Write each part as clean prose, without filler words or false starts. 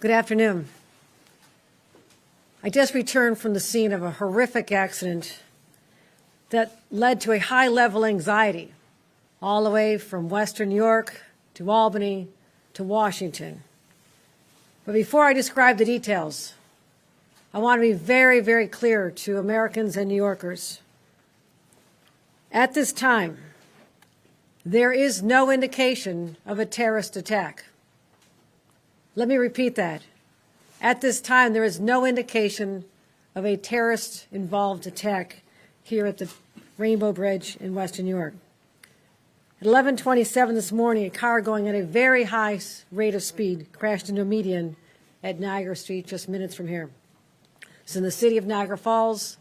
Good afternoon. I just returned from the scene of a horrific accident that led to a high-level anxiety all the way from Western New York to Albany to Washington. But before I describe the details, I want to be very, very clear to Americans and New Yorkers. At this time, there is no indication of a terrorist attack. Let me repeat that. At this time, there is no indication of a terrorist-involved attack here at the Rainbow Bridge in Western New York. At 11:27 this morning, a car going at a very high rate of speed crashed into a median at Niagara Street, just minutes from here. It's in the city of Niagara Falls,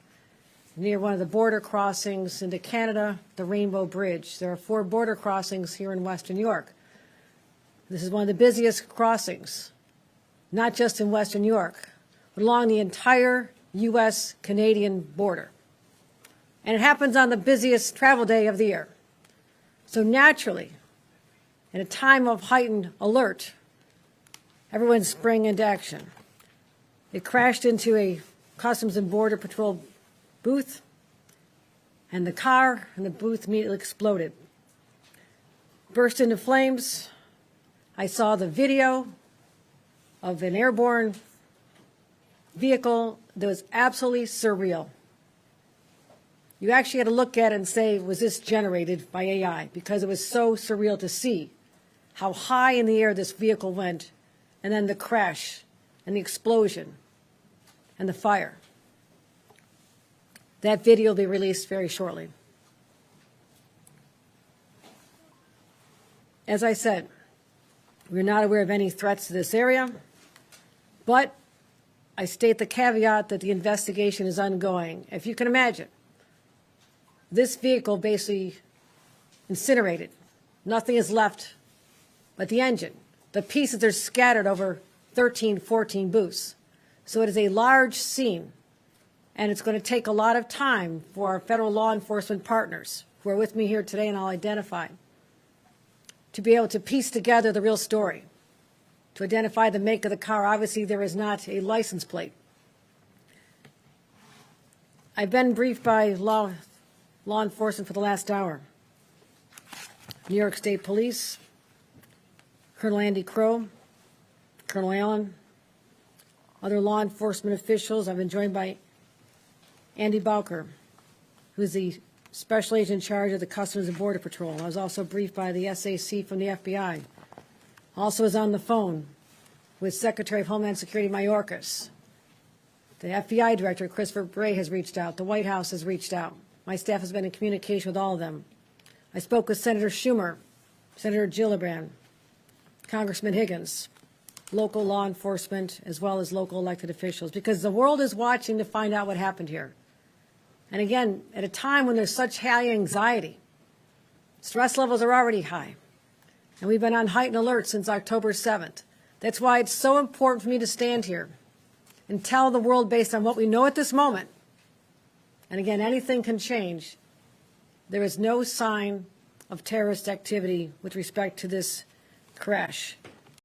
near one of the border crossings into Canada, the Rainbow Bridge. There are 4 border crossings here in Western New York. This is one of the busiest crossings, not just in Western New York, but along the entire U.S.-Canadian border. And it happens on the busiest travel day of the year. So naturally, in a time of heightened alert, everyone's sprang into action. It crashed into a Customs and Border Patrol booth, and the car and the booth immediately exploded. Burst into flames. I saw the video of an airborne vehicle that was absolutely surreal. You actually had to look at it and say, was this generated by AI? Because it was so surreal to see how high in the air this vehicle went, and then the crash and the explosion and the fire. That video will be released very shortly. As I said, we're not aware of any threats to this area, but I state the caveat that the investigation is ongoing. If you can imagine, this vehicle basically incinerated. Nothing is left but the engine. The pieces are scattered over 13, 14 booths. So it is a large scene, and it's going to take a lot of time for our federal law enforcement partners who are with me here today and I'll identify, to be able to piece together the real story, to identify the make of the car. Obviously, there is not a license plate. I've been briefed by law enforcement for the last hour. New York State Police, Colonel Andy Crow, Colonel Allen, other law enforcement officials. I've been joined by Andy Bowker, who is the Special Agent in charge of the Customs and Border Patrol. I was also briefed by the SAC from the FBI. Also was on the phone with Secretary of Homeland Security Mayorkas. The FBI Director, Christopher Bray, has reached out. The White House has reached out. My staff has been in communication with all of them. I spoke with Senator Schumer, Senator Gillibrand, Congressman Higgins, local law enforcement, as well as local elected officials, because the world is watching to find out what happened here. And again, at a time when there's such high anxiety, stress levels are already high, and we've been on heightened alert since October 7th. That's why it's so important for me to stand here and tell the world, based on what we know at this moment, and again, anything can change, there is no sign of terrorist activity with respect to this crash.